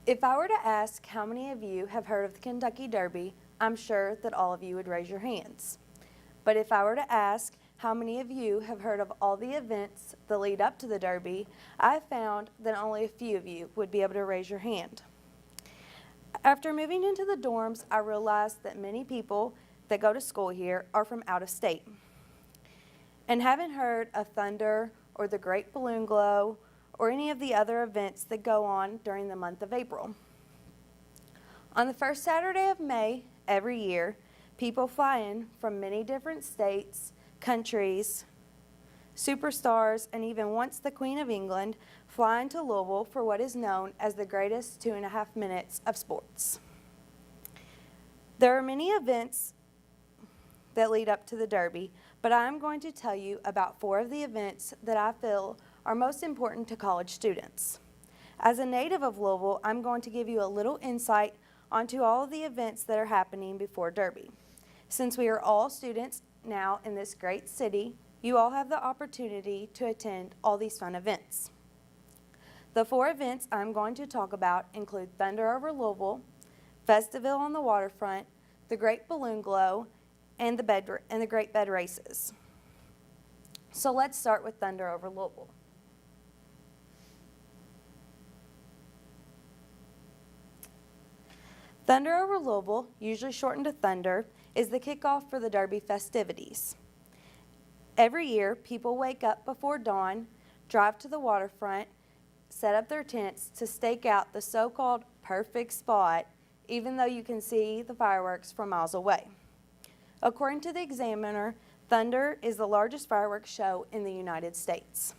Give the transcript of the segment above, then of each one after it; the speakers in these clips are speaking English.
If I were to ask how many of you have heard of the Kentucky Derby, I'm sure that all of you would raise your hands. But if I were to ask how many of you have heard of all the events that lead up to the Derby, I found that only a few of you would be able to raise your hand. After moving into the dorms, I realized that many people that go to school here are from out of state and haven't heard of Thunder or the Great Balloon Glow or any of the other events that go on during the month of April. On the first Saturday of May every year, people fly in from many different states, countries, superstars, and even once the Queen of England fly into Louisville for what is known as the greatest 2.5 minutes of sports. There are many events that lead up to the Derby, but I'm going to tell you about 4 of the events that I feel are most important to college students. As a native of Louisville, I'm going to give you a little insight onto all of the events that are happening before Derby. Since we are all students now in this great city, you all have the opportunity to attend all these fun events. The 4 events I'm going to talk about include Thunder over Louisville, Festivale on the Waterfront, the Great Balloon Glow, and the Great Bed Races. So let's start with Thunder over Louisville. Thunder over Louisville, usually shortened to Thunder, is the kickoff for the Derby festivities. Every year, people wake up before dawn, drive to the waterfront, set up their tents to stake out the so-called perfect spot, even though you can see the fireworks from miles away. According to the Examiner, Thunder is the largest fireworks show in the United States.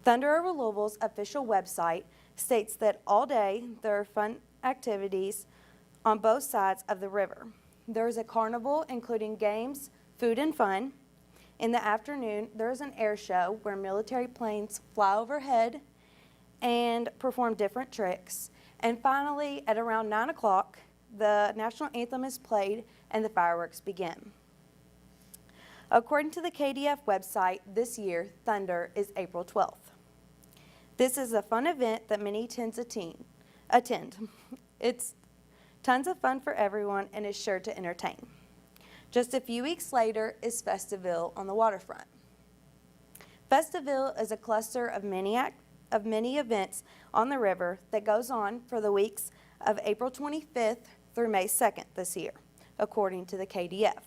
Thunder over Louisville's official website states that all day there are fun activities on both sides of the river. There is a carnival including games, food, and fun. In the afternoon, there is an air show where military planes fly overhead and perform different tricks. And finally, at around 9 o'clock, the national anthem is played and the fireworks begin. According to the KDF website, this year, Thunder is April 12th. This is a fun event that many tend to attend. It's tons of fun for everyone and is sure to entertain. Just a few weeks later is Festivale on the Waterfront. Festivale is a cluster of many events on the river that goes on for the weeks of April 25th through May 2nd this year, according to the KDF.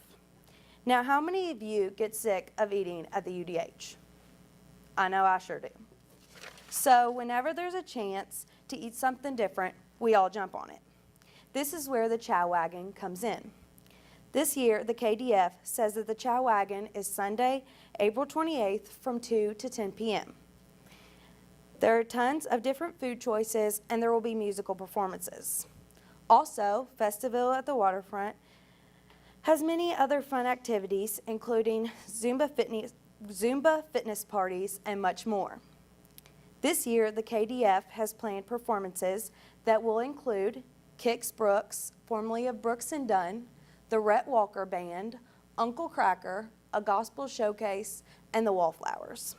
Now, how many of you get sick of eating at the UDH? I know I sure do. So whenever there's a chance to eat something different, we all jump on it. This is where the chow wagon comes in. This year, the KDF says that the chow wagon is Sunday, April 28th from 2 to 10 p.m. There are tons of different food choices and there will be musical performances. Also, Festivale at the Waterfront has many other fun activities, including Zumba fitness parties and much more. This year, the KDF has planned performances that will include Kix Brooks, formerly of Brooks and Dunn, the Rhett Walker Band, Uncle Cracker, a gospel showcase, and the Wallflowers.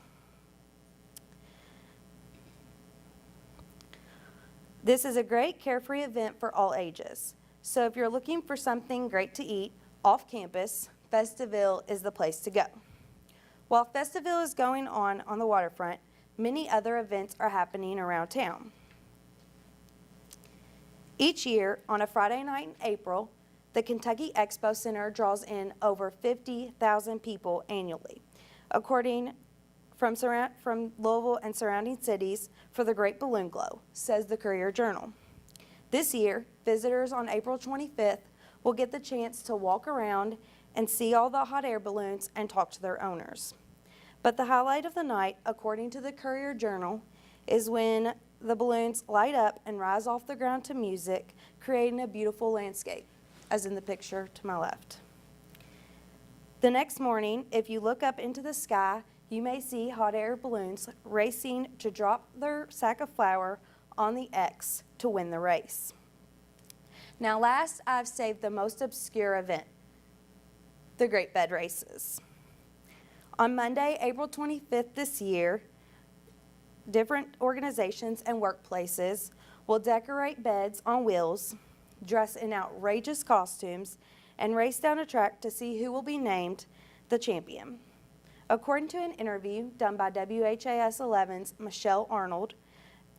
This is a great carefree event for all ages. So if you're looking for something great to eat off campus, Festivale is the place to go. While Festivale is going on the waterfront, many other events are happening around town. Each year, on a Friday night in April, the Kentucky Expo Center draws in over 50,000 people annually, according from Louisville and surrounding cities for the Great Balloon Glow, says the Courier-Journal. This year, visitors on April 25th will get the chance to walk around and see all the hot air balloons and talk to their owners. But the highlight of the night, according to the Courier-Journal, is when the balloons light up and rise off the ground to music, creating a beautiful landscape, as in the picture to my left. The next morning, if you look up into the sky, you may see hot air balloons racing to drop their sack of flour on the X to win the race. Now last, I've saved the most obscure event, the Great Bed Races. On Monday, April 25th this year, different organizations and workplaces will decorate beds on wheels, dress in outrageous costumes, and race down a track to see who will be named the champion. According to an interview done by WHAS 11's Michelle Arnold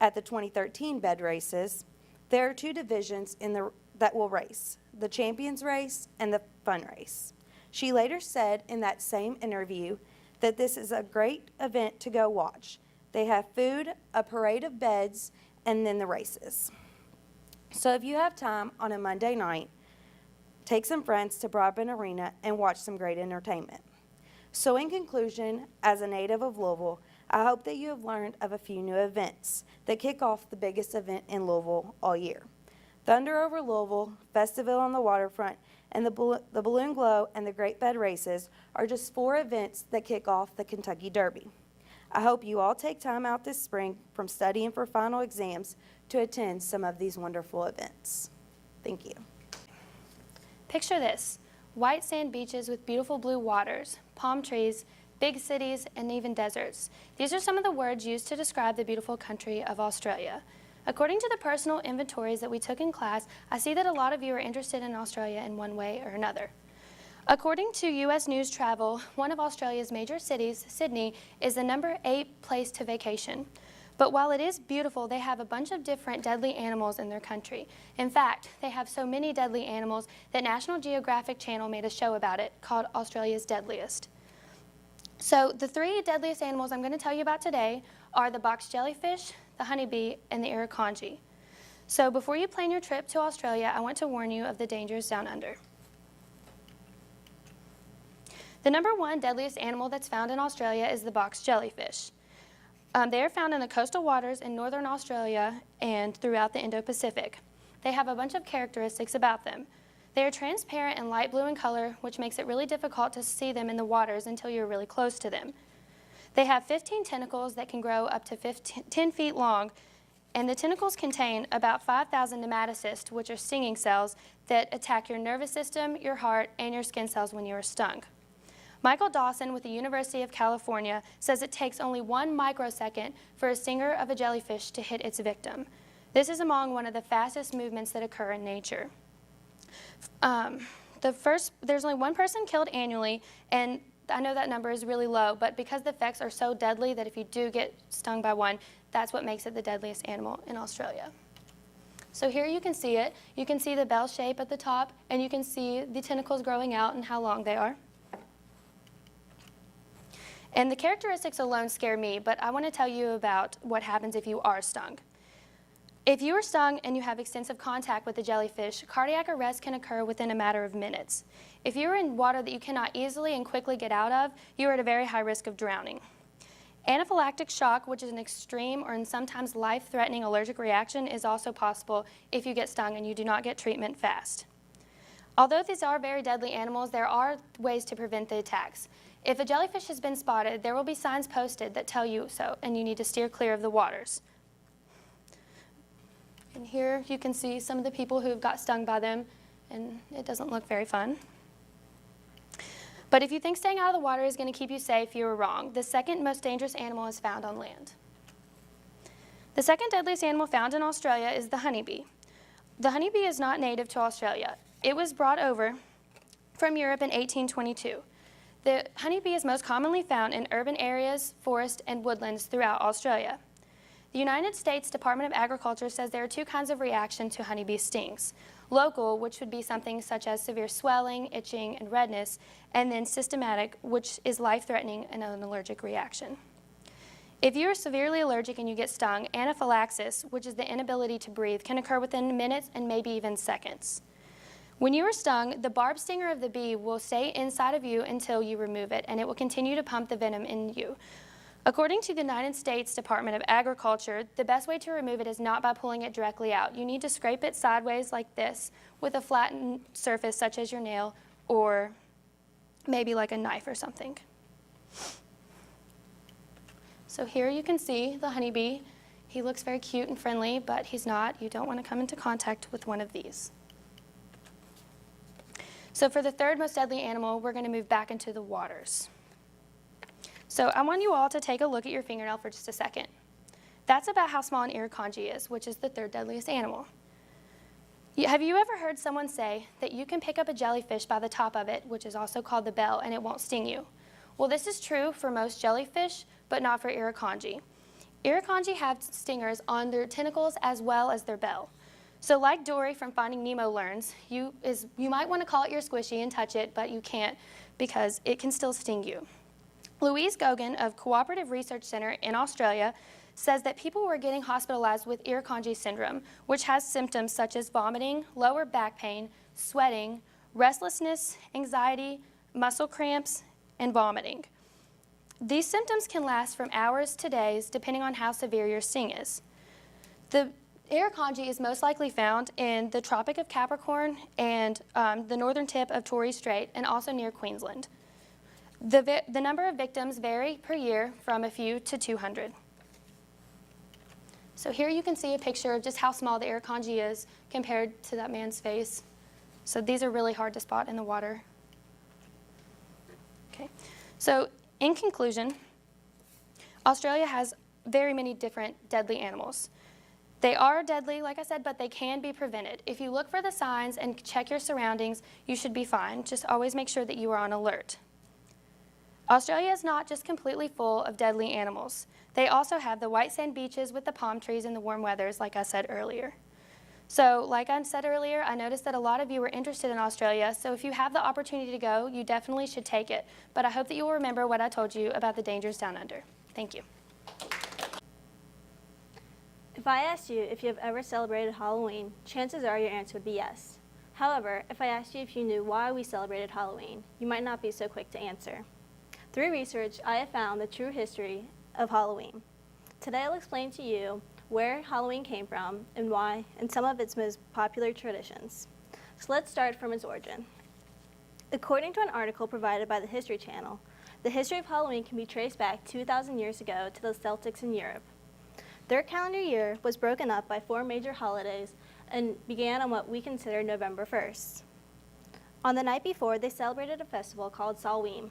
at the 2013 bed races, there are two divisions that will race, the champions race and the fun race. She later said in that same interview that this is a great event to go watch. They have food, a parade of beds, and then the races. So if you have time on a Monday night, take some friends to Broadbent Arena and watch some great entertainment. So in conclusion, as a native of Louisville, I hope that you have learned of a few new events that kick off the biggest event in Louisville all year. Thunder Over Louisville, Festival on the Waterfront, and the Balloon Glow and the Great Bed Races are just 4 events that kick off the Kentucky Derby. I hope you all take time out this spring from studying for final exams to attend some of these wonderful events. Thank you. Picture this: white sand beaches with beautiful blue waters, palm trees, big cities, and even deserts. These are some of the words used to describe the beautiful country of Australia. According to the personal inventories that we took in class, I see that a lot of you are interested in Australia in one way or another. According to U.S. News Travel, one of Australia's major cities, Sydney, is the number 8 place to vacation. But while it is beautiful, they have a bunch of different deadly animals in their country. In fact, they have so many deadly animals that National Geographic Channel made a show about it called Australia's Deadliest. So the 3 deadliest animals I'm going to tell you about today are the box jellyfish, the honeybee, and the irukandji. So before you plan your trip to Australia, I want to warn you of the dangers down under. The number 1 deadliest animal that's found in Australia is the box jellyfish. They are found in the coastal waters in northern Australia and throughout the Indo-Pacific. They have a bunch of characteristics about them. They are transparent and light blue in color, which makes it really difficult to see them in the waters until you're really close to them. They have 15 tentacles that can grow up to 10 feet long, and the tentacles contain about 5,000 nematocysts, which are stinging cells that attack your nervous system, your heart, and your skin cells when you are stung. Michael Dawson with the University of California says it takes only 1 microsecond for a stinger of a jellyfish to hit its victim. This is among one of the fastest movements that occur in nature. There's only 1 person killed annually, and I know that number is really low, but because the effects are so deadly that if you do get stung by one, that's what makes it the deadliest animal in Australia. So here you can see it. You can see the bell shape at the top, and you can see the tentacles growing out and how long they are. And the characteristics alone scare me, but I want to tell you about what happens if you are stung. If you are stung and you have extensive contact with the jellyfish, cardiac arrest can occur within a matter of minutes. If you're in water that you cannot easily and quickly get out of, you are at a very high risk of drowning. Anaphylactic shock, which is an extreme or sometimes life-threatening allergic reaction, is also possible if you get stung and you do not get treatment fast. Although these are very deadly animals, there are ways to prevent the attacks. If a jellyfish has been spotted, there will be signs posted that tell you so, and you need to steer clear of the waters. And here you can see some of the people who have got stung by them, and it doesn't look very fun. But if you think staying out of the water is going to keep you safe, you are wrong. The second most dangerous animal is found on land. The second deadliest animal found in Australia is the honeybee. The honeybee is not native to Australia. It was brought over from Europe in 1822. The honeybee is most commonly found in urban areas, forests, and woodlands throughout Australia. The United States Department of Agriculture says there are 2 kinds of reaction to honeybee stings. Local, which would be something such as severe swelling, itching, and redness, and then systematic, which is life-threatening and an allergic reaction. If you are severely allergic and you get stung, anaphylaxis, which is the inability to breathe, can occur within minutes and maybe even seconds. When you are stung, the barb stinger of the bee will stay inside of you until you remove it, and it will continue to pump the venom in you. According to the United States Department of Agriculture, the best way to remove it is not by pulling it directly out. You need to scrape it sideways like this with a flattened surface such as your nail or maybe like a knife or something. So here you can see the honeybee. He looks very cute and friendly, but he's not. You don't want to come into contact with one of these. So for the third most deadly animal, we're going to move back into the waters. So I want you all to take a look at your fingernail for just a second. That's about how small an irukandji is, which is the third deadliest animal. Have you ever heard someone say that you can pick up a jellyfish by the top of it, which is also called the bell, and it won't sting you? Well, this is true for most jellyfish, but not for irukandji. Irukandji have stingers on their tentacles as well as their bell. So like Dory from Finding Nemo learns, you might want to call it your squishy and touch it, but you can't because it can still sting you. Louise Gogan of Cooperative Research Center in Australia says that people were getting hospitalized with irukandji syndrome, which has symptoms such as vomiting, lower back pain, sweating, restlessness, anxiety, muscle cramps, and vomiting. These symptoms can last from hours to days depending on how severe your sting is. The irukandji is most likely found in the Tropic of Capricorn and the northern tip of Torres Strait and also near Queensland. The number of victims vary per year from a few to 200. So here you can see a picture of just how small the irukandji is compared to that man's face. So these are really hard to spot in the water. Okay. So in conclusion, Australia has very many different deadly animals. They are deadly, like I said, but they can be prevented. If you look for the signs and check your surroundings, you should be fine. Just always make sure that you are on alert. Australia is not just completely full of deadly animals. They also have the white sand beaches with the palm trees and the warm weathers, like I said earlier. So, like I said earlier, I noticed that a lot of you were interested in Australia, so if you have the opportunity to go, you definitely should take it. But I hope that you will remember what I told you about the dangers down under. Thank you. If I asked you if you have ever celebrated Halloween, chances are your answer would be yes. However, if I asked you if you knew why we celebrated Halloween, you might not be so quick to answer. Through research, I have found the true history of Halloween. Today I'll explain to you where Halloween came from and why, and some of its most popular traditions. So let's start from its origin. According to an article provided by the History Channel, the history of Halloween can be traced back 2,000 years ago to the Celtics in Europe. Their calendar year was broken up by 4 major holidays and began on what we consider November 1st. On the night before, they celebrated a festival called Samhain.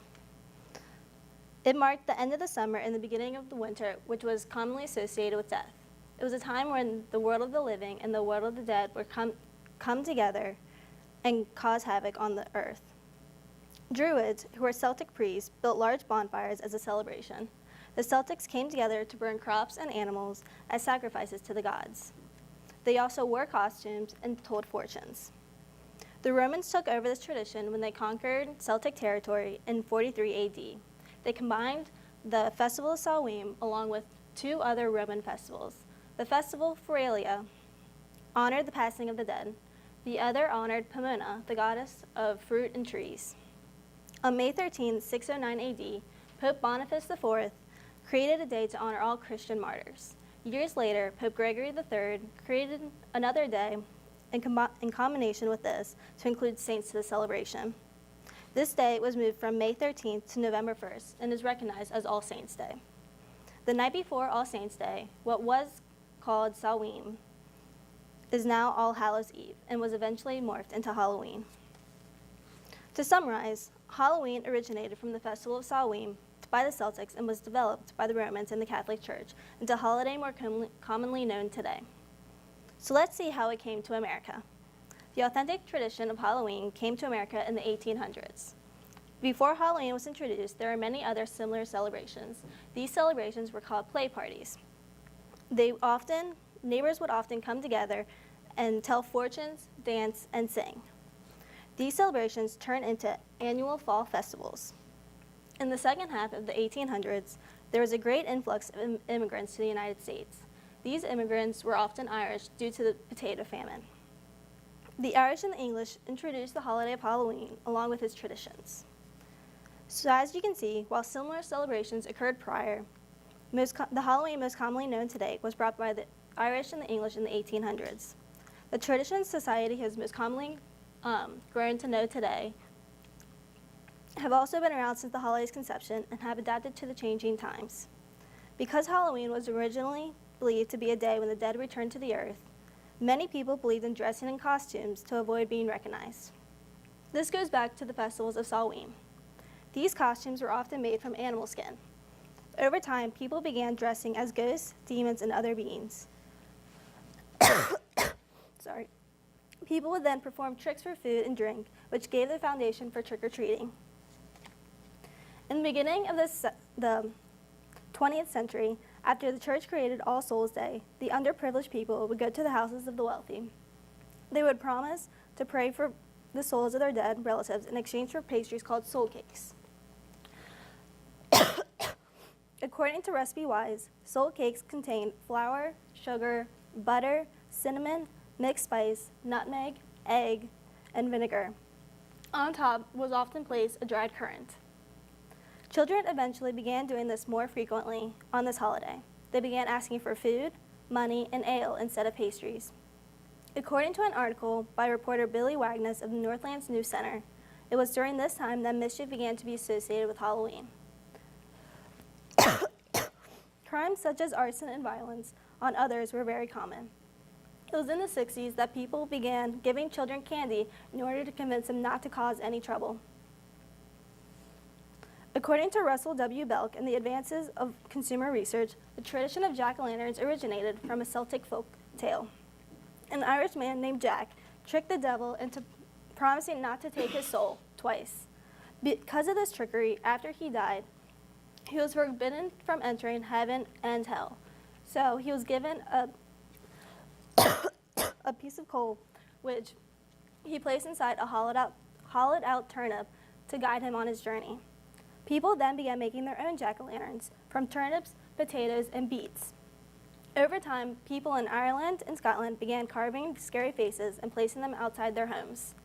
It marked the end of the summer and the beginning of the winter, which was commonly associated with death. It was a time when the world of the living and the world of the dead would come together and cause havoc on the earth. Druids, who were Celtic priests, built large bonfires as a celebration. The Celtics came together to burn crops and animals as sacrifices to the gods. They also wore costumes and told fortunes. The Romans took over this tradition when they conquered Celtic territory in 43 AD. They combined the Festival of Samhain along with 2 other Roman festivals. The Festival Feralia honored the passing of the dead. The other honored Pomona, the goddess of fruit and trees. On May 13, 609 AD, Pope Boniface IV created a day to honor all Christian martyrs. Years later, Pope Gregory III created another day in combination with this to include saints to the celebration. This day was moved from May 13th to November 1st and is recognized as All Saints' Day. The night before All Saints' Day, what was called Samhain, is now All Hallows' Eve and was eventually morphed into Halloween. To summarize, Halloween originated from the Festival of Samhain by the Celtics and was developed by the Romans and the Catholic Church into a holiday more commonly known today. So let's see how it came to America. The authentic tradition of Halloween came to America in the 1800s. Before Halloween was introduced, there are many other similar celebrations. These celebrations were called play parties. Neighbors would often come together and tell fortunes, dance, and sing. These celebrations turned into annual fall festivals. In the second half of the 1800s, there was a great influx of immigrants to the United States. These immigrants were often Irish due to the potato famine. The Irish and the English introduced the holiday of Halloween along with its traditions. So as you can see, while similar celebrations occurred prior, the Halloween most commonly known today was brought by the Irish and the English in the 1800s. The traditions society has most commonly grown to know today have also been around since the holiday's conception and have adapted to the changing times. Because Halloween was originally believed to be a day when the dead returned to the earth, many people believed in dressing in costumes to avoid being recognized. This goes back to the festivals of Samhain. These costumes were often made from animal skin. Over time, people began dressing as ghosts, demons, and other beings. Sorry. People would then perform tricks for food and drink, which gave the foundation for trick-or-treating. In the beginning of the 20th century, after the church created All Souls Day, the underprivileged people would go to the houses of the wealthy. They would promise to pray for the souls of their dead relatives in exchange for pastries called soul cakes. According to Recipe Wise, soul cakes contain flour, sugar, butter, cinnamon, mixed spice, nutmeg, egg, and vinegar. On top was often placed a dried currant. Children eventually began doing this more frequently on this holiday. They began asking for food, money, and ale instead of pastries. According to an article by reporter Billy Wagness of the Northlands News Center, it was during this time that mischief began to be associated with Halloween. Crimes such as arson and violence on others were very common. It was in the 60s that people began giving children candy in order to convince them not to cause any trouble. According to Russell W. Belk and the Advances of Consumer Research, the tradition of jack-o'-lanterns originated from a Celtic folk tale. An Irish man named Jack tricked the devil into promising not to take his soul twice. Because of this trickery, after he died, he was forbidden from entering heaven and hell. So he was given a piece of coal, which he placed inside a hollowed out turnip to guide him on his journey. People then began making their own jack-o'-lanterns from turnips, potatoes, and beets. Over time, people in Ireland and Scotland began carving scary faces and placing them outside their homes.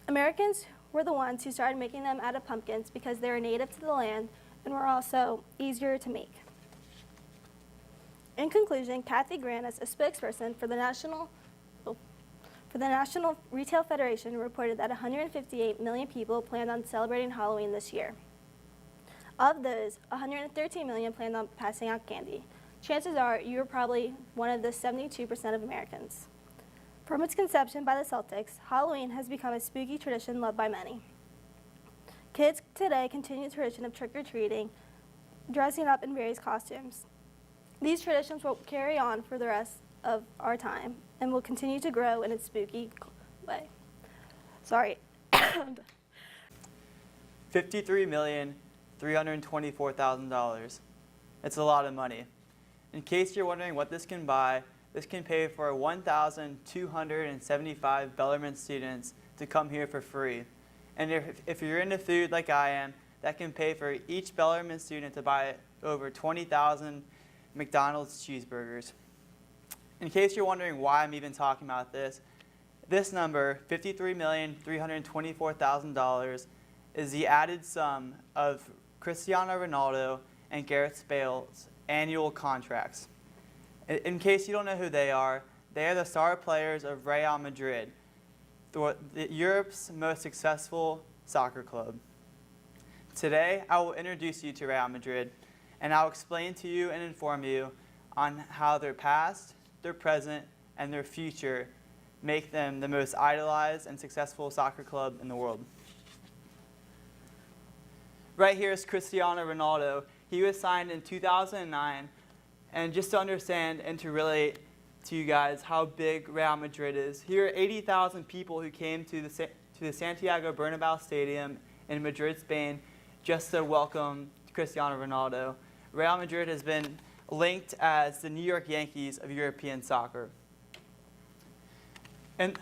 Americans were the ones who started making them out of pumpkins because they were native to the land and were also easier to make. In conclusion, Kathy Granis, a spokesperson for the National Retail Federation, reported that 158 million people planned on celebrating Halloween this year. Of those, 113 million planned on passing out candy. Chances are you are probably one of the 72% of Americans. From its conception by the Celtics, Halloween has become a spooky tradition loved by many. Kids today continue the tradition of trick-or-treating, dressing up in various costumes. These traditions will carry on for the rest of our time and will continue to grow in its spooky way. Sorry. $53,324,000. It's a lot of money. In case you're wondering what this can buy, this can pay for 1,275 Bellarmine students to come here for free. And if you're into food like I am, that can pay for each Bellarmine student to buy over 20,000 McDonald's cheeseburgers. In case you're wondering why I'm even talking about this number, $53,324,000, is the added sum of Cristiano Ronaldo and Gareth Bale's annual contracts. In case you don't know who they are the star players of Real Madrid, Europe's most successful soccer club. Today, I will introduce you to Real Madrid, and I'll explain to you and inform you on how their past, their present, and their future make them the most idolized and successful soccer club in the world. Right here is Cristiano Ronaldo. He was signed in 2009, and just to understand and to relate to you guys how big Real Madrid is, here are 80,000 people who came to the Santiago Bernabeu Stadium in Madrid, Spain, just to welcome Cristiano Ronaldo. Real Madrid has been linked as the New York Yankees of European soccer. And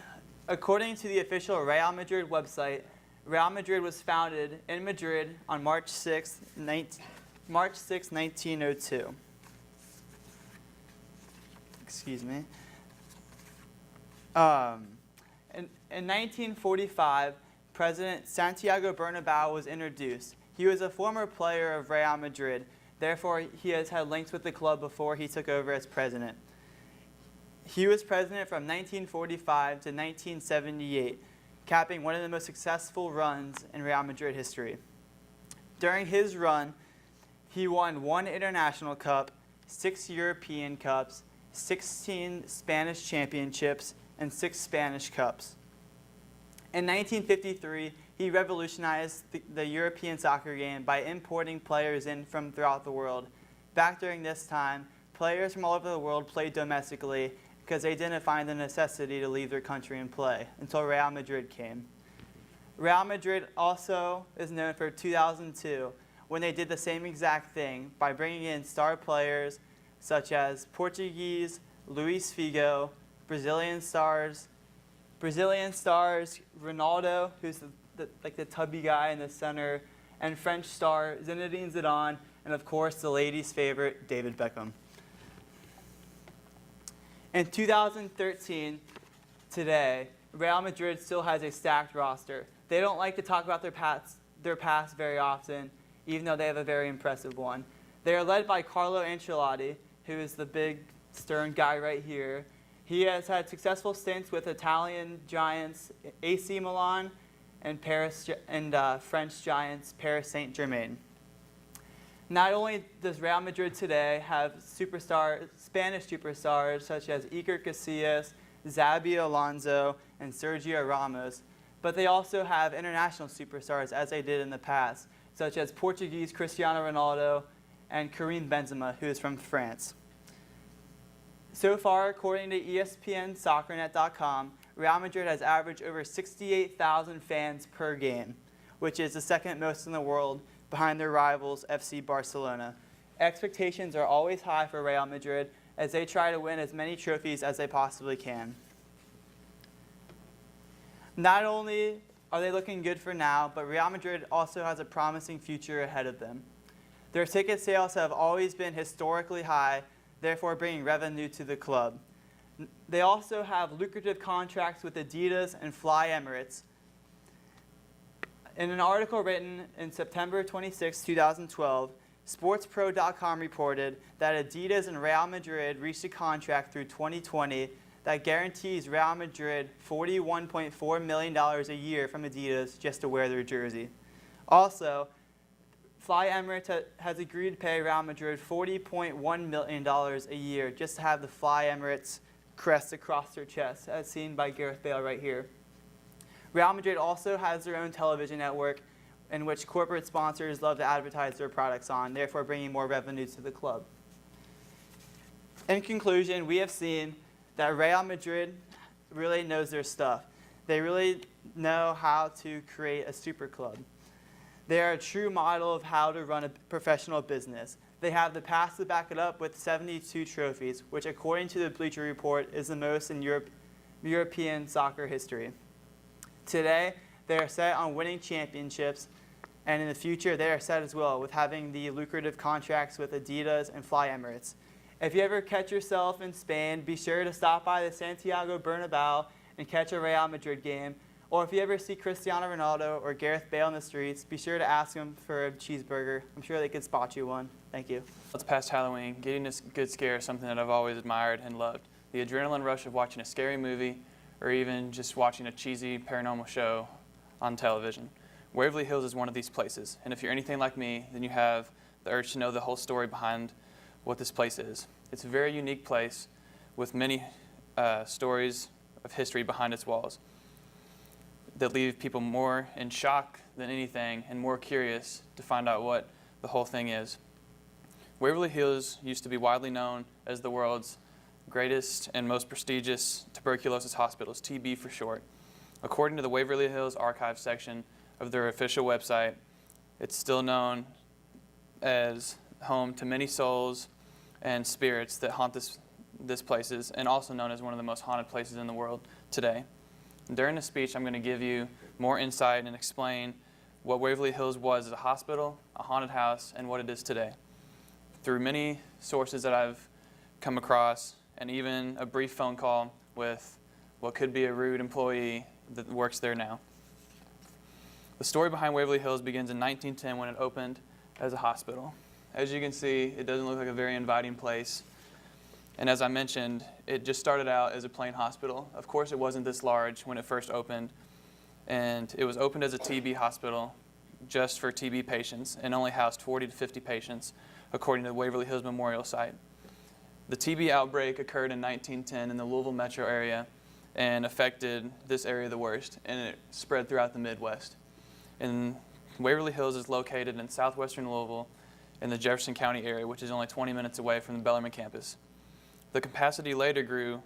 according to the official Real Madrid website, Real Madrid was founded in Madrid on March 6, 1902. Excuse me. In 1945, President Santiago Bernabeu was introduced. He was a former player of Real Madrid. Therefore, he has had links with the club before he took over as president. He was president from 1945 to 1978, capping one of the most successful runs in Real Madrid history. During his run, he won 1 International Cup, 6 European Cups, 16 Spanish championships, and 6 Spanish Cups. In 1953, he revolutionized the European soccer game by importing players in from throughout the world. Back during this time, players from all over the world played domestically because they didn't find the necessity to leave their country and play until Real Madrid came. Real Madrid also is known for 2002, when they did the same exact thing by bringing in star players such as Portuguese Luis Figo, Brazilian stars Ronaldo, who's the tubby guy in the center, and French star Zinedine Zidane, and of course the ladies' favorite, David Beckham. In 2013, today, Real Madrid still has a stacked roster. They don't like to talk about their past very often, even though they have a very impressive one. They are led by Carlo Ancelotti, who is the big, stern guy right here. He has had successful stints with Italian giants AC Milan and French giants Paris Saint-Germain. Not only does Real Madrid today have Spanish superstars such as Iker Casillas, Xabi Alonso, and Sergio Ramos, but they also have international superstars as they did in the past, such as Portuguese Cristiano Ronaldo and Karim Benzema, who is from France. So far, according to ESPNSoccerNet.com, Real Madrid has averaged over 68,000 fans per game, which is the second most in the world behind their rivals FC Barcelona. Expectations are always high for Real Madrid as they try to win as many trophies as they possibly can. Not only are they looking good for now, but Real Madrid also has a promising future ahead of them. Their ticket sales have always been historically high, therefore bringing revenue to the club. They also have lucrative contracts with Adidas and Fly Emirates. In an article written in September 26, 2012, SportsPro.com reported that Adidas and Real Madrid reached a contract through 2020 that guarantees Real Madrid $41.4 million a year from Adidas just to wear their jersey. Also, Fly Emirates has agreed to pay Real Madrid $40.1 million a year just to have the Fly Emirates crest across their chest, as seen by Gareth Bale right here. Real Madrid also has their own television network in which corporate sponsors love to advertise their products on, therefore bringing more revenue to the club. In conclusion, we have seen that Real Madrid really knows their stuff. They really know how to create a super club. They are a true model of how to run a professional business. They have the past to back it up with 72 trophies, which according to the Bleacher Report is the most in European soccer history. Today, they are set on winning championships, and in the future, they are set as well with having the lucrative contracts with Adidas and Fly Emirates. If you ever catch yourself in Spain, be sure to stop by the Santiago Bernabeu and catch a Real Madrid game. Or if you ever see Cristiano Ronaldo or Gareth Bale in the streets, be sure to ask them for a cheeseburger. I'm sure they could spot you one. Thank you. It's past Halloween. Getting a good scare is something that I've always admired and loved. The adrenaline rush of watching a scary movie or even just watching a cheesy paranormal show on television. Waverly Hills is one of these places, and if you're anything like me, then you have the urge to know the whole story behind what this place is. It's a very unique place with many stories of history behind its walls that leave people more in shock than anything and more curious to find out what the whole thing is. Waverly Hills used to be widely known as the world's greatest and most prestigious tuberculosis hospitals, TB for short. According to the Waverly Hills Archive section of their official website, it's still known as home to many souls and spirits that haunt this places, and also known as one of the most haunted places in the world today. During the speech, I'm going to give you more insight and explain what Waverly Hills was as a hospital, a haunted house, and what it is today. Through many sources that I've come across, and even a brief phone call with what could be a rude employee that works there now. The story behind Waverly Hills begins in 1910 when it opened as a hospital. As you can see, it doesn't look like a very inviting place. And as I mentioned, it just started out as a plain hospital. Of course, it wasn't this large when it first opened. And it was opened as a TB hospital just for TB patients and only housed 40 to 50 patients, according to the Waverly Hills Memorial Site. The TB outbreak occurred in 1910 in the Louisville metro area and affected this area the worst, and it spread throughout the Midwest. And Waverly Hills is located in southwestern Louisville in the Jefferson County area, which is only 20 minutes away from the Bellarmine campus. The capacity later grew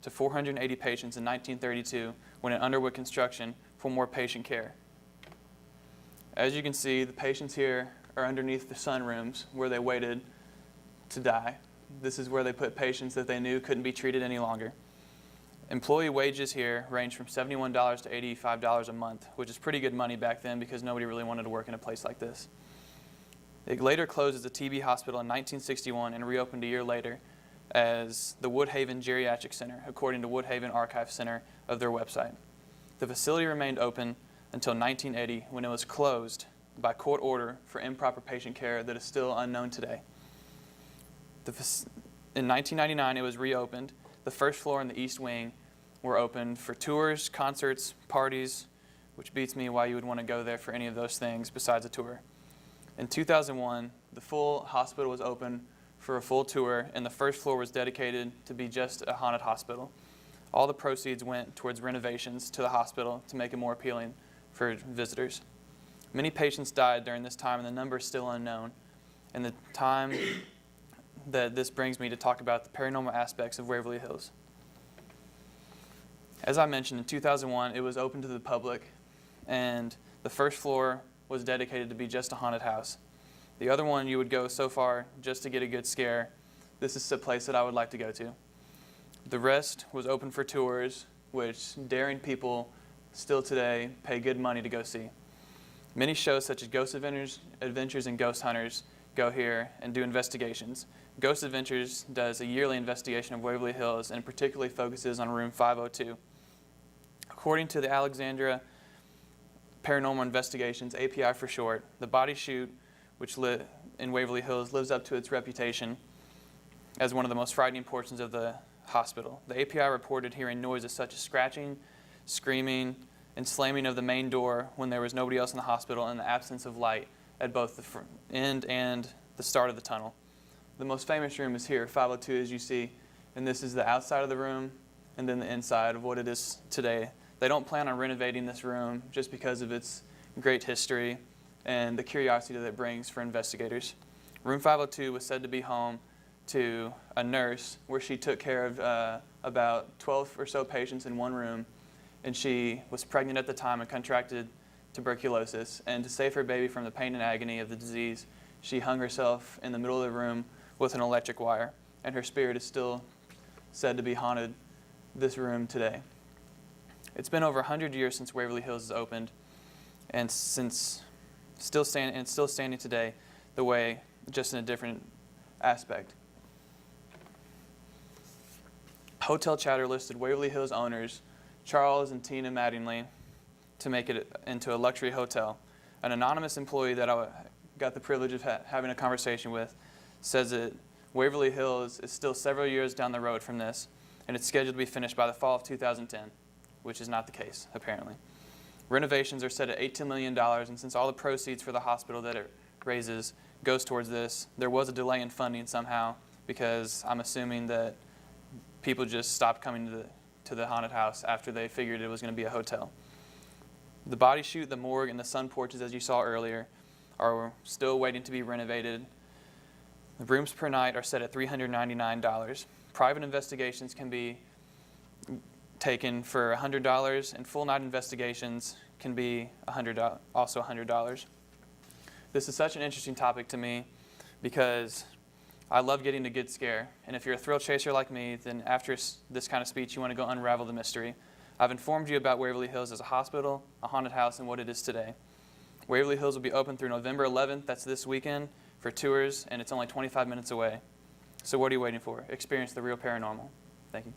to 480 patients in 1932 when it underwent construction for more patient care. As you can see, the patients here are underneath the sunrooms where they waited to die. This is where they put patients that they knew couldn't be treated any longer. Employee wages here range from $71 to $85 a month, which is pretty good money back then because nobody really wanted to work in a place like this. It later closed as a TB hospital in 1961 and reopened a year later as the Woodhaven Geriatric Center, according to Woodhaven Archive Center of their website. The facility remained open until 1980 when it was closed by court order for improper patient care that is still unknown today. In 1999, it was reopened. The first floor and the east wing were opened for tours, concerts, parties, which beats me why you would want to go there for any of those things besides a tour. In 2001, the full hospital was open for a full tour, and the first floor was dedicated to be just a haunted hospital. All the proceeds went towards renovations to the hospital to make it more appealing for visitors. Many patients died during this time, and the number is still unknown. And the time that this brings me to talk about the paranormal aspects of Waverly Hills. As I mentioned, in 2001, it was open to the public, and the first floor was dedicated to be just a haunted house. The other one you would go so far just to get a good scare. This is a place that I would like to go to. The rest was open for tours, which daring people still today pay good money to go see. Many shows such as Ghost Adventures and Ghost Hunters go here and do investigations. Ghost Adventures does a yearly investigation of Waverly Hills and particularly focuses on room 502. According to the Alexandria Paranormal Investigations, API for short, the body chute, which in Waverly Hills lives up to its reputation as one of the most frightening portions of the hospital. The API reported hearing noises such as scratching, screaming, and slamming of the main door when there was nobody else in the hospital and the absence of light at both the end and the start of the tunnel. The most famous room is here, 502, as you see, and this is the outside of the room and then the inside of what it is today. They don't plan on renovating this room just because of its great history and the curiosity that it brings for investigators. Room 502 was said to be home to a nurse where she took care of about 12 or so patients in one room, and she was pregnant at the time and contracted tuberculosis. And to save her baby from the pain and agony of the disease, she hung herself in the middle of the room with an electric wire, and her spirit is still said to be haunted this room today. It's been over 100 years since Waverly Hills has opened, and still standing today the way, just in a different aspect. Hotel Chatter listed Waverly Hills owners Charles and Tina Mattingly to make it into a luxury hotel. An anonymous employee that I got the privilege of having a conversation with says that Waverly Hills is still several years down the road from this, and it's scheduled to be finished by the fall of 2010, which is not the case, apparently. Renovations are set at $18 million, and since all the proceeds for the hospital that it raises goes towards this, there was a delay in funding somehow because I'm assuming that people just stopped coming to the haunted house after they figured it was going to be a hotel. The body chute, the morgue, and the sun porches, as you saw earlier, are still waiting to be renovated. The rooms per night are set at $399. Private investigations can be taken for $100, and full night investigations can be also $100. This is such an interesting topic to me because I love getting a good scare, and if you're a thrill chaser like me, then after this kind of speech, you want to go unravel the mystery. I've informed you about Waverly Hills as a hospital, a haunted house, and what it is today. Waverly Hills will be open through November 11th, that's this weekend, for tours, and it's only 25 minutes away. So what are you waiting for? Experience the real paranormal. Thank you.